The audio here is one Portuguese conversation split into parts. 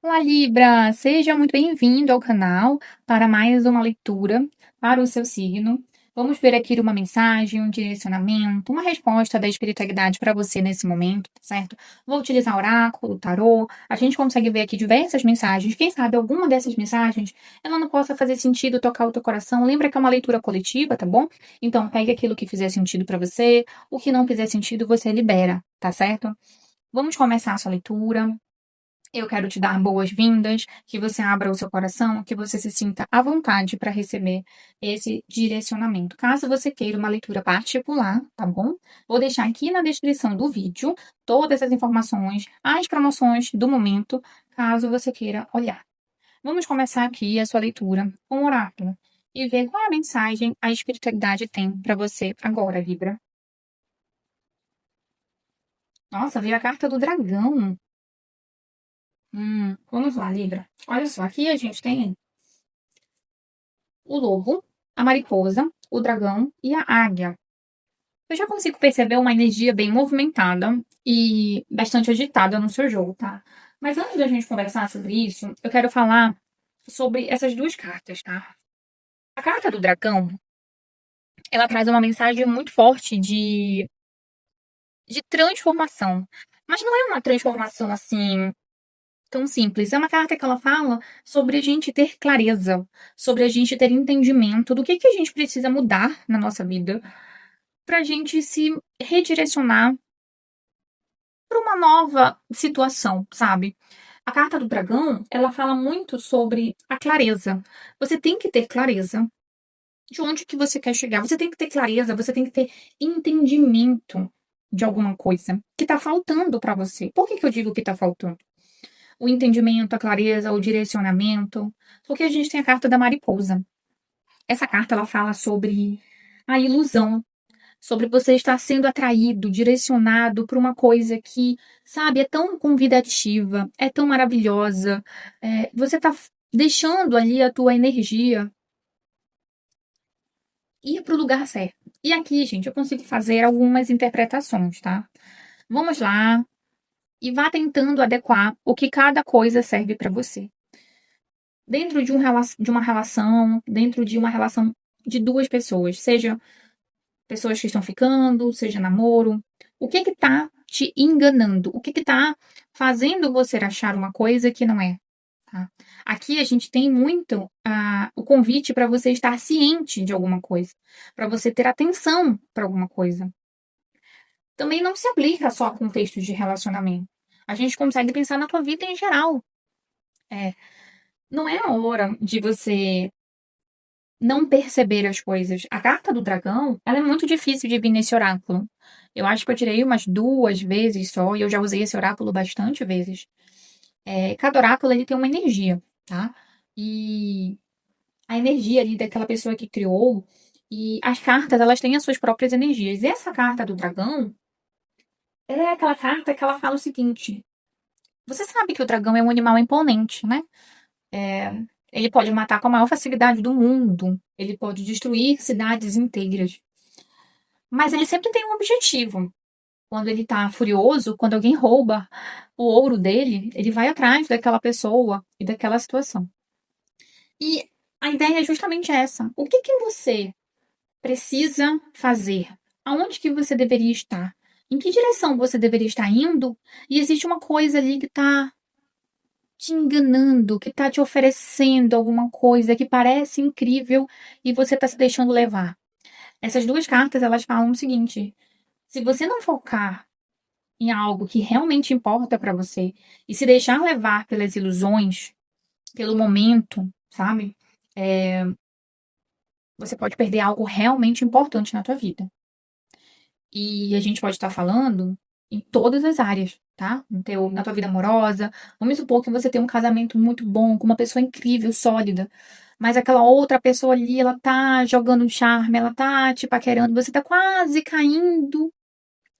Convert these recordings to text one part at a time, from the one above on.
Olá, Libra! Seja muito bem-vindo ao canal para mais uma leitura para o seu signo. Vamos ver aqui uma mensagem, um direcionamento, uma resposta da espiritualidade para você nesse momento, tá certo? Vou utilizar oráculo, tarô. A gente consegue ver aqui diversas mensagens. Quem sabe alguma dessas mensagens ela não possa fazer sentido tocar o teu coração. Lembra que é uma leitura coletiva, tá bom? Então, pegue aquilo que fizer sentido para você, o que não fizer sentido você libera, tá certo? Vamos começar a sua leitura. Eu quero te dar boas-vindas, que você abra o seu coração, que você se sinta à vontade para receber esse direcionamento. Caso você queira uma leitura particular, tá bom? Vou deixar aqui na descrição do vídeo todas as informações, as promoções do momento, caso você queira olhar. Vamos começar aqui a sua leitura com o oráculo e ver qual é a mensagem a espiritualidade tem para você agora, Libra. Nossa, veio a carta do dragão. Vamos lá, Libra. Olha só, aqui a gente tem o lobo, a mariposa, o dragão e a águia. Eu já consigo perceber uma energia bem movimentada e bastante agitada no seu jogo, tá? Mas antes da gente conversar sobre isso, eu quero falar sobre essas duas cartas, tá? A carta do dragão, ela traz uma mensagem muito forte de transformação. Mas não é uma transformação assim tão simples. É uma carta que ela fala sobre a gente ter clareza, sobre a gente ter entendimento do que a gente precisa mudar na nossa vida para a gente se redirecionar para uma nova situação, sabe? A carta do dragão, ela fala muito sobre a clareza. Você tem que ter clareza de onde que você quer chegar. Você tem que ter clareza, você tem que ter entendimento de alguma coisa que está faltando para você. Por que que eu digo que está faltando? O entendimento, a clareza, o direcionamento. Porque a gente tem a carta da mariposa. Essa carta ela fala sobre a ilusão, sobre você estar sendo atraído, direcionado para uma coisa que, sabe, é tão convidativa, é tão maravilhosa. Você está deixando ali a tua energia ir para o lugar certo. E aqui, gente, eu consigo fazer algumas interpretações, tá? Vamos lá e vá tentando adequar o que cada coisa serve para você. Dentro de uma relação, dentro de uma relação de duas pessoas, seja pessoas que estão ficando, seja namoro, o que que tá te enganando? O que que tá fazendo você achar uma coisa que não é? Tá? Aqui a gente tem muito o convite para você estar ciente de alguma coisa, para você ter atenção para alguma coisa. Também não se aplica só a contextos de relacionamento. A gente consegue pensar na tua vida em geral. É, não é a hora de você não perceber as coisas. A carta do dragão, ela é muito difícil de vir nesse oráculo. Eu acho que eu tirei umas 2 vezes só, e eu já usei esse oráculo bastante vezes. Cada oráculo, ele tem uma energia, tá? E a energia ali daquela pessoa que criou, e as cartas, elas têm as suas próprias energias. E essa carta do dragão, ela é aquela carta que ela fala o seguinte, você sabe que o dragão é um animal imponente, né? É, ele pode matar com a maior facilidade do mundo. Ele pode destruir cidades inteiras. Mas ele sempre tem um objetivo. Quando ele tá furioso, quando alguém rouba o ouro dele, ele vai atrás daquela pessoa e daquela situação. E a ideia é justamente essa. O que que você precisa fazer? Aonde que você deveria estar? Em que direção você deveria estar indo? E existe uma coisa ali que tá te enganando, que tá te oferecendo alguma coisa que parece incrível e você tá se deixando levar. Essas duas cartas, elas falam o seguinte: se você não focar em algo que realmente importa para você e se deixar levar pelas ilusões, pelo momento, sabe? É, você pode perder algo realmente importante na tua vida. E a gente pode estar falando em todas as áreas, tá? Na tua vida amorosa. Vamos supor que você tem um casamento muito bom, com uma pessoa incrível, sólida. Mas aquela outra pessoa ali, ela tá jogando um charme, ela tá te paquerando, você tá quase caindo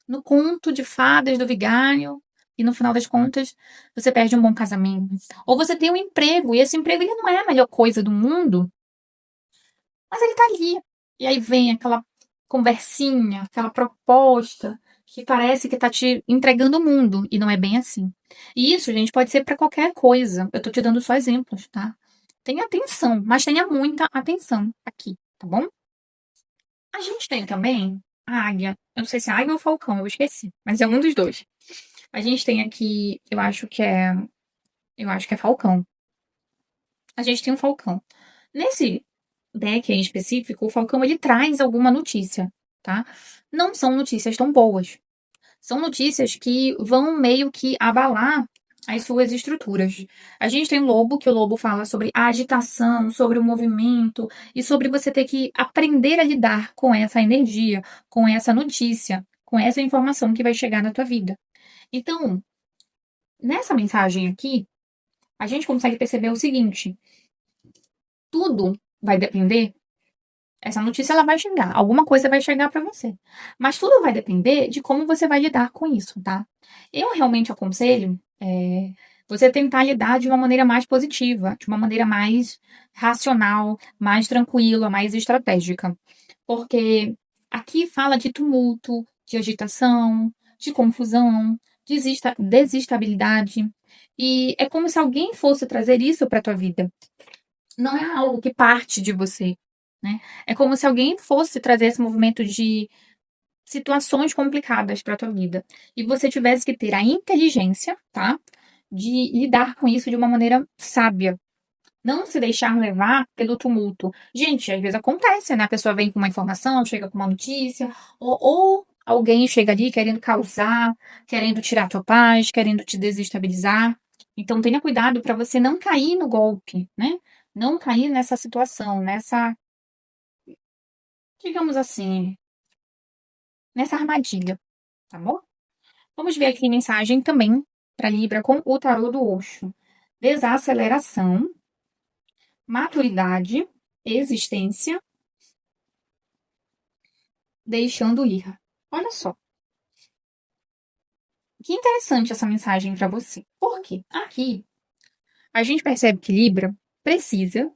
no conto de fadas do vigário. E no final das contas, você perde um bom casamento. Ou você tem um emprego, e esse emprego ele não é a melhor coisa do mundo, mas ele tá ali. E aí vem aquela conversinha, aquela proposta que parece que tá te entregando o mundo, e não é bem assim. E isso, gente, pode ser para qualquer coisa. Eu tô te dando só exemplos, tá? Tenha atenção, mas tenha muita atenção aqui, tá bom? A gente tem também a águia. Eu não sei se é águia ou falcão, eu esqueci, mas é um dos dois. A gente tem aqui, eu acho que é falcão. A gente tem um falcão. Nesse deck em específico, o falcão ele traz alguma notícia, tá? Não são notícias tão boas. São notícias que vão meio que abalar as suas estruturas. A gente tem o lobo, que o lobo fala sobre a agitação, sobre o movimento e sobre você ter que aprender a lidar com essa energia, com essa notícia, com essa informação que vai chegar na tua vida. Então, nessa mensagem aqui, a gente consegue perceber o seguinte: tudo vai depender. Essa notícia ela vai chegar, alguma coisa vai chegar para você. Mas tudo vai depender de como você vai lidar com isso, tá? Eu realmente aconselho você tentar lidar de uma maneira mais positiva, de uma maneira mais racional, mais tranquila, mais estratégica. Porque aqui fala de tumulto, de agitação, de confusão, desestabilidade. E é como se alguém fosse trazer isso para tua vida. Não é algo que parte de você, né? É como se alguém fosse trazer esse movimento de situações complicadas para tua vida e você tivesse que ter a inteligência, tá? De lidar com isso de uma maneira sábia. Não se deixar levar pelo tumulto. Gente, às vezes acontece, né? A pessoa vem com uma informação, chega com uma notícia, ou alguém chega ali querendo causar, querendo tirar tua paz, querendo te desestabilizar. Então tenha cuidado para você não cair no golpe, né? Não cair nessa situação, digamos assim, nessa armadilha, tá bom? Vamos ver aqui mensagem também para Libra com o tarô do Osho. Desaceleração, maturidade, existência, deixando ir. Olha só, que interessante essa mensagem para você. Por quê? Aqui a gente percebe que Libra precisa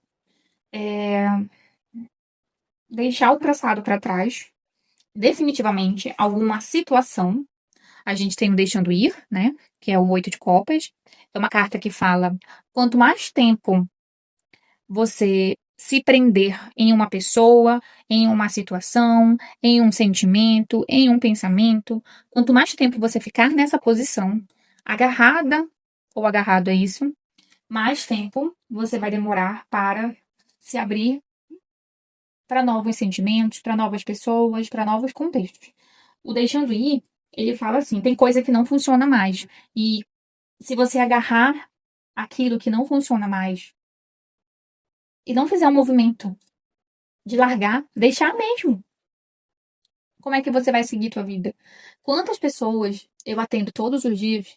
deixar o passado para trás, definitivamente, alguma situação. A gente tem o deixando ir, né? Que é o 8 de copas. É uma carta que fala: quanto mais tempo você se prender em uma pessoa, em uma situação, em um sentimento, em um pensamento, quanto mais tempo você ficar nessa posição, agarrada ou agarrado a isso, mais tempo você vai demorar para se abrir para novos sentimentos, para novas pessoas, para novos contextos. O deixando ir, ele fala assim: tem coisa que não funciona mais. E se você agarrar aquilo que não funciona mais e não fizer um movimento de largar, deixar mesmo. Como é que você vai seguir tua vida? Quantas pessoas eu atendo todos os dias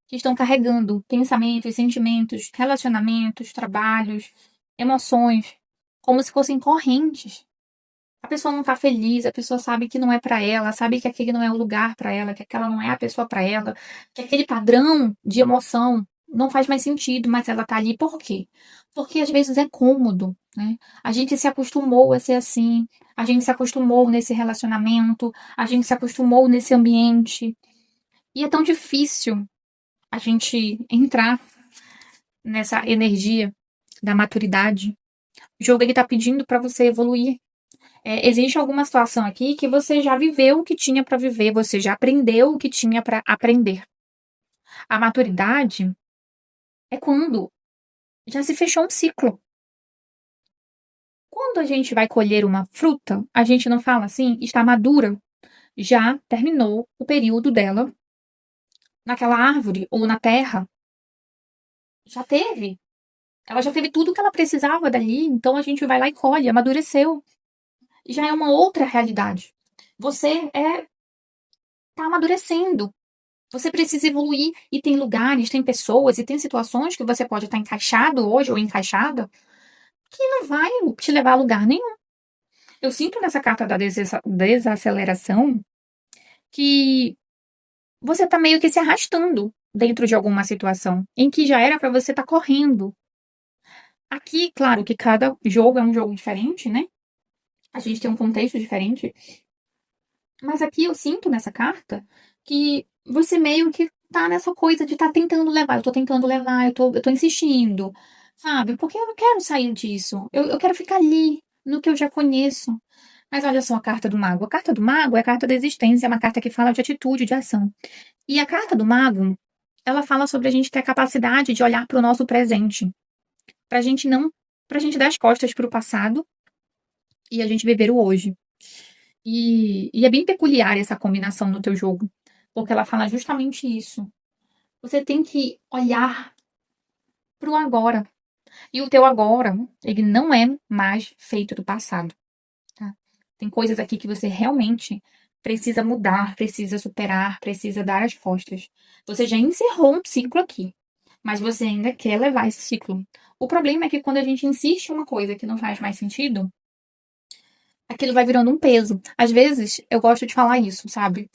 que estão carregando pensamentos, sentimentos, relacionamentos, trabalhos, emoções, como se fossem correntes. A pessoa não tá feliz, a pessoa sabe que não é pra ela, sabe que aquele não é o lugar pra ela, que aquela não é a pessoa pra ela, que aquele padrão de emoção não faz mais sentido, mas ela tá ali por quê? Porque às vezes é cômodo, né? A gente se acostumou a ser assim, a gente se acostumou nesse relacionamento, a gente se acostumou nesse ambiente. E é tão difícil a gente entrar nessa energia da maturidade. O jogo ele tá pedindo pra você evoluir. Existe alguma situação aqui que você já viveu o que tinha para viver, você já aprendeu o que tinha para aprender. A maturidade é quando já se fechou um ciclo. Quando a gente vai colher uma fruta, a gente não fala assim, está madura, já terminou o período dela naquela árvore ou na terra. Já teve. Ela já teve tudo que ela precisava dali, então a gente vai lá e colhe, amadureceu. Já é uma outra realidade. Você tá amadurecendo. Você precisa evoluir e tem lugares, tem pessoas e tem situações que você pode estar encaixado hoje ou encaixada que não vai te levar a lugar nenhum. Eu sinto nessa carta da desaceleração que você está meio que se arrastando dentro de alguma situação em que já era para você estar correndo. Aqui, claro que cada jogo é um jogo diferente, né? A gente tem um contexto diferente, Mas aqui eu sinto nessa carta que você meio que tá nessa coisa de estar tentando levar. Eu tô tentando levar, eu tô insistindo, sabe? Porque eu não quero sair disso. Eu quero ficar ali, no que eu já conheço. Mas olha só a carta do mago. A carta do mago é a carta da existência, é uma carta que fala de atitude, de ação. E a carta do mago, ela fala sobre a gente ter a capacidade de olhar para o nosso presente, pra gente não, pra gente dar as costas pro passado e a gente viver o hoje. E é bem peculiar essa combinação no teu jogo, porque ela fala justamente isso. Você tem que olhar pro agora. E o teu agora, ele não é mais feito do passado, tá? Tem coisas aqui que você realmente precisa mudar, precisa superar, precisa dar as costas. Você já encerrou um ciclo aqui, mas você ainda quer levar esse ciclo. O problema é que quando a gente insiste em uma coisa que não faz mais sentido, aquilo vai virando um peso. Às vezes, eu gosto de falar isso, sabe?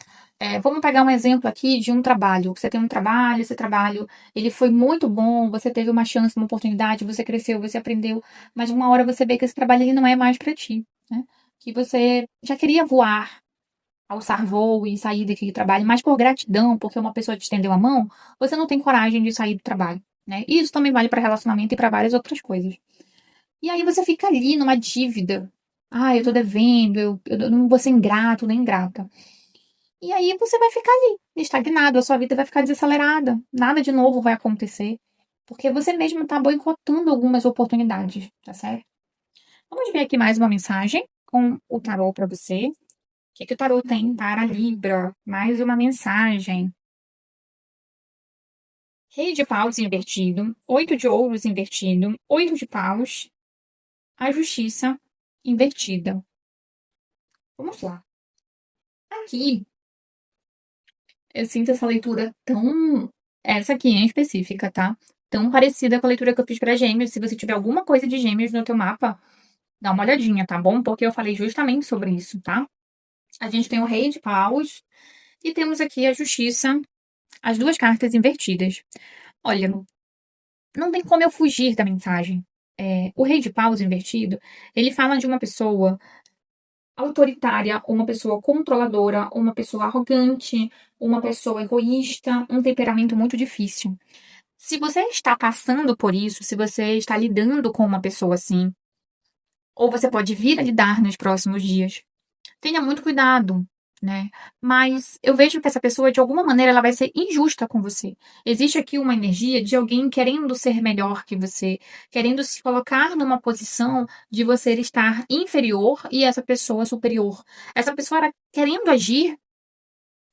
Vamos pegar um exemplo aqui de um trabalho. Você tem um trabalho, esse trabalho, ele foi muito bom, você teve uma chance, uma oportunidade, você cresceu, você aprendeu, mas uma hora você vê que esse trabalho ele não é mais para ti, né? Que você já queria voar, alçar voo e sair daquele trabalho, mas por gratidão, porque uma pessoa te estendeu a mão, você não tem coragem de sair do trabalho, né? E isso também vale para relacionamento e para várias outras coisas. E aí você fica ali numa dívida. Ah, eu tô devendo, eu não vou ser ingrato nem ingrata. E aí você vai ficar ali, estagnado, a sua vida vai ficar desacelerada. Nada de novo vai acontecer. Porque você mesmo tá boicotando algumas oportunidades, tá certo? Vamos ver aqui mais uma mensagem com o tarô para você. O que, que o tarô tem para Libra? Mais uma mensagem. Rei de paus invertido, 8 de ouros invertido, 8 de paus, a justiça invertida. Vamos lá. Aqui, eu sinto essa leitura tão. Essa aqui em específica, tá? Tão parecida com a leitura que eu fiz pra Gêmeos. Se você tiver alguma coisa de Gêmeos no teu mapa, dá uma olhadinha, tá bom? Porque eu falei justamente sobre isso, tá? A gente tem o Rei de Paus e temos aqui a Justiça, as duas cartas invertidas. Olha, não tem como eu fugir da mensagem. O Rei de Paus invertido, ele fala de uma pessoa autoritária, uma pessoa controladora, uma pessoa arrogante, uma pessoa egoísta, um temperamento muito difícil. Se você está passando por isso, se você está lidando com uma pessoa assim, ou você pode vir a lidar nos próximos dias, tenha muito cuidado, né? Mas eu vejo que essa pessoa, de alguma maneira, ela vai ser injusta com você. Existe aqui uma energia de alguém querendo ser melhor que você, querendo se colocar numa posição de você estar inferior e essa pessoa superior. Essa pessoa era querendo agir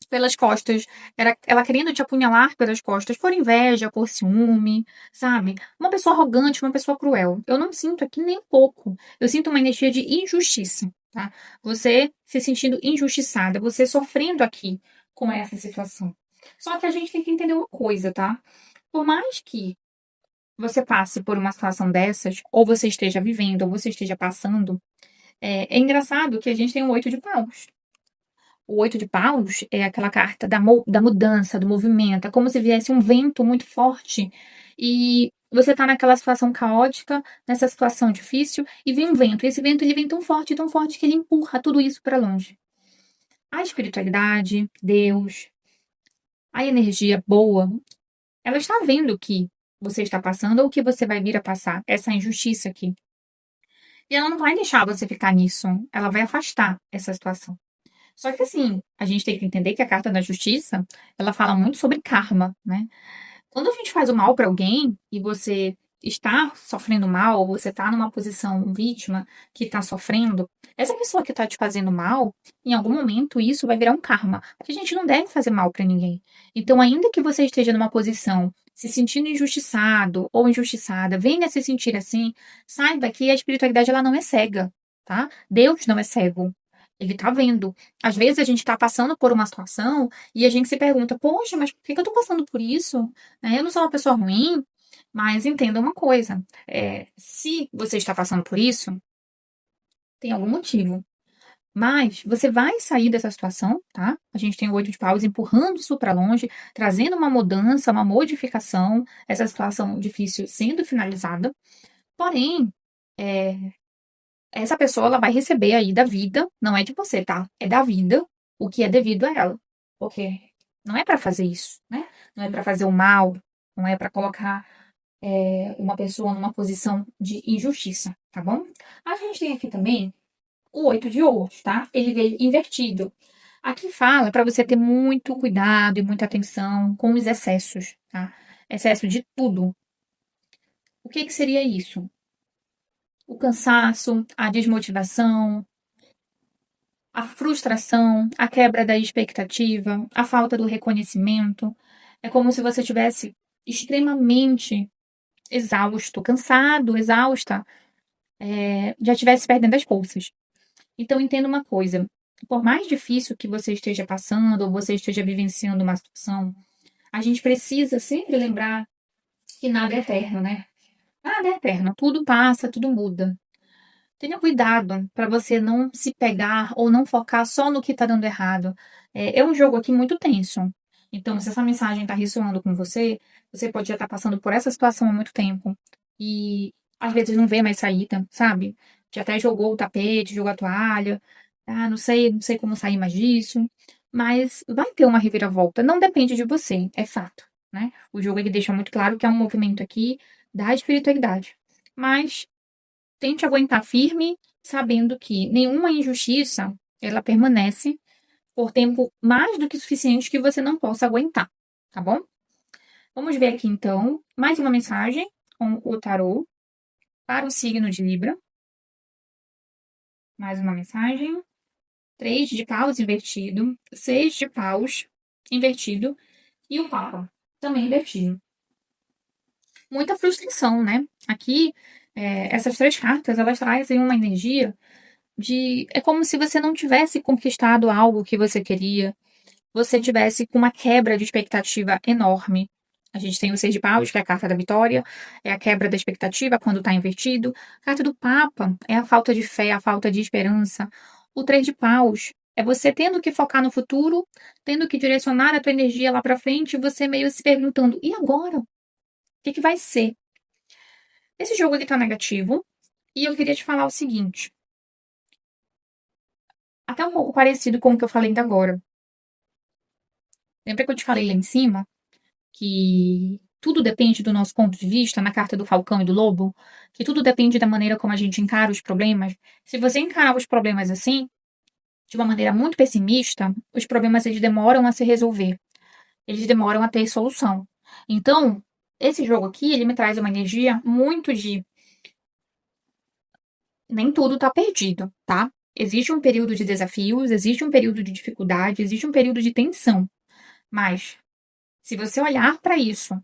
pelas costas, era ela querendo te apunhalar pelas costas, por inveja, por ciúme, sabe? Uma pessoa arrogante, uma pessoa cruel. Eu não sinto aqui nem um pouco. Eu sinto uma energia de injustiça, tá? Você se sentindo injustiçada, você sofrendo aqui com essa situação. Só que a gente tem que entender uma coisa, tá? Por mais que você passe por uma situação dessas, ou você esteja vivendo, ou você esteja passando, é engraçado que a gente tem um 8 de paus. O 8 de paus é aquela carta da mudança, do movimento. É como se viesse um vento muito forte e você tá naquela situação caótica, nessa situação difícil, e vem um vento. E esse vento ele vem tão forte que ele empurra tudo isso para longe. A espiritualidade, Deus, a energia boa, ela está vendo o que você está passando ou o que você vai vir a passar, essa injustiça aqui. E ela não vai deixar você ficar nisso. Ela vai afastar essa situação. Só que assim, a gente tem que entender que a carta da justiça, ela fala muito sobre karma, né? Quando a gente faz o mal para alguém e você está sofrendo mal, ou você está numa posição vítima que está sofrendo, essa pessoa que está te fazendo mal, em algum momento isso vai virar um karma. Porque a gente não deve fazer mal para ninguém. Então, ainda que você esteja numa posição se sentindo injustiçado ou injustiçada, venha se sentir assim, saiba que a espiritualidade ela não é cega, tá? Deus não é cego. Ele tá vendo. Às vezes a gente tá passando por uma situação e a gente se pergunta, poxa, mas por que que eu tô passando por isso? Eu não sou uma pessoa ruim, mas entenda uma coisa: se você está passando por isso, tem algum motivo. Mas você vai sair dessa situação, tá? A gente tem o 8 de paus empurrando isso para longe, trazendo uma mudança, uma modificação, essa situação difícil sendo finalizada. Porém, essa pessoa ela vai receber aí da vida, não é de você, tá? É da vida, o que é devido a ela. Porque não é para fazer isso, né? Não é para fazer o mal, não é para colocar uma pessoa numa posição de injustiça, tá bom? A gente tem aqui também o 8 de ouros, tá? Ele veio invertido. Aqui fala para você ter muito cuidado e muita atenção com os excessos, tá? Excesso de tudo. O que que seria isso? O cansaço, a desmotivação, a frustração, a quebra da expectativa, a falta do reconhecimento. É como se você tivesse extremamente exausto, cansado, exausta, já estivesse perdendo as forças. Então, entenda uma coisa: por mais difícil que você esteja passando ou você esteja vivenciando uma situação, a gente precisa sempre lembrar que nada é eterno, né? Nada é eterno, tudo passa, tudo muda. Tenha cuidado para você não se pegar ou não focar só no que está dando errado. É um jogo aqui muito tenso. Então, se essa mensagem está ressoando com você, você pode já estar passando por essa situação há muito tempo. E às vezes não vê mais saída, sabe? Já até jogou o tapete, jogou a toalha. Ah, não sei como sair mais disso. Mas vai ter uma reviravolta. Não depende de você, é fato, né? O jogo ele deixa muito claro que é um movimento aqui da espiritualidade. Mas tente aguentar firme, sabendo que nenhuma injustiça ela permanece por tempo mais do que suficiente que você não possa aguentar, tá bom? Vamos ver aqui então mais uma mensagem com o tarô para o signo de Libra. Mais uma mensagem. 3 de paus invertido, 6 de paus invertido e o Papa também invertido. Muita frustração, né? Aqui, essas 3 cartas, elas trazem uma energia é como se você não tivesse conquistado algo que você queria, você tivesse com uma quebra de expectativa enorme. A gente tem o 6 de paus, que é a carta da vitória, é a quebra da expectativa quando está invertido. A carta do Papa é a falta de fé, a falta de esperança. O 3 de paus é você tendo que focar no futuro, tendo que direcionar a tua energia lá para frente, e você meio se perguntando: e agora? O que vai ser? Esse jogo ele tá negativo, e eu queria te falar o seguinte, até um pouco parecido com o que eu falei ainda agora. Lembra que eu te falei lá em cima que tudo depende do nosso ponto de vista na carta do Falcão e do Lobo? Que tudo depende da maneira como a gente encara os problemas? Se você encarar os problemas assim, de uma maneira muito pessimista, os problemas eles demoram a se resolver. Eles demoram a ter solução. Então, esse jogo aqui, ele me traz uma energia muito de nem tudo tá perdido, tá? Existe um período de desafios, existe um período de dificuldade, existe um período de tensão. Mas, se você olhar para isso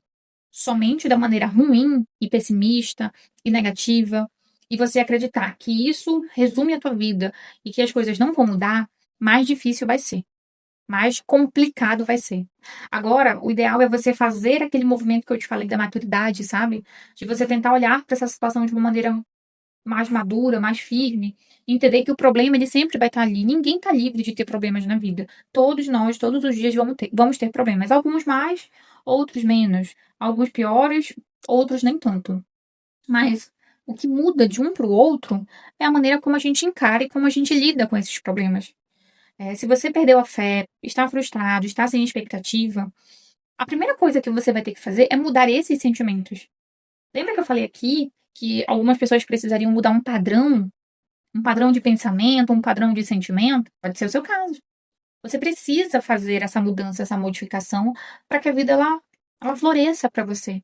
somente da maneira ruim e pessimista e negativa, e você acreditar que isso resume a tua vida e que as coisas não vão mudar, mais difícil vai ser. Mais complicado vai ser. Agora, o ideal é você fazer aquele movimento que eu te falei da maturidade, sabe? De você tentar olhar para essa situação de uma maneira mais madura, mais firme, entender que o problema ele sempre vai estar ali. Ninguém está livre de ter problemas na vida. Todos nós, todos os dias vamos ter problemas. Alguns mais, outros menos. Alguns piores, outros nem tanto. Mas o que muda de um para o outro é a maneira como a gente encara e como a gente lida com esses problemas. Se você perdeu a fé, está frustrado, está sem expectativa, a primeira coisa que você vai ter que fazer é mudar esses sentimentos. Lembra que eu falei aqui que algumas pessoas precisariam mudar um padrão de pensamento, um padrão de sentimento? Pode ser o seu caso. Você precisa fazer essa mudança, essa modificação, para que a vida ela floresça para você.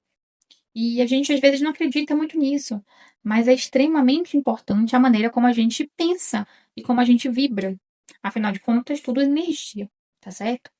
E a gente às vezes não acredita muito nisso, mas é extremamente importante a maneira como a gente pensa e como a gente vibra. Afinal de contas, tudo é energia, tá certo?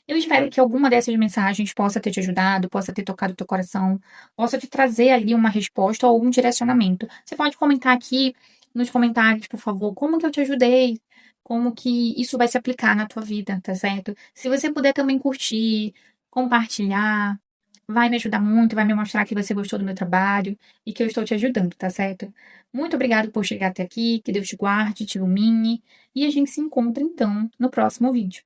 Eu espero que alguma dessas mensagens possa ter te ajudado, possa ter tocado teu coração, possa te trazer ali uma resposta ou um direcionamento. Você pode comentar aqui nos comentários, por favor, como que eu te ajudei, como que isso vai se aplicar na tua vida, tá certo? Se você puder também curtir, compartilhar, vai me ajudar muito, vai me mostrar que você gostou do meu trabalho e que eu estou te ajudando, tá certo? Muito obrigado por chegar até aqui, que Deus te guarde, te ilumine, e a gente se encontra então no próximo vídeo.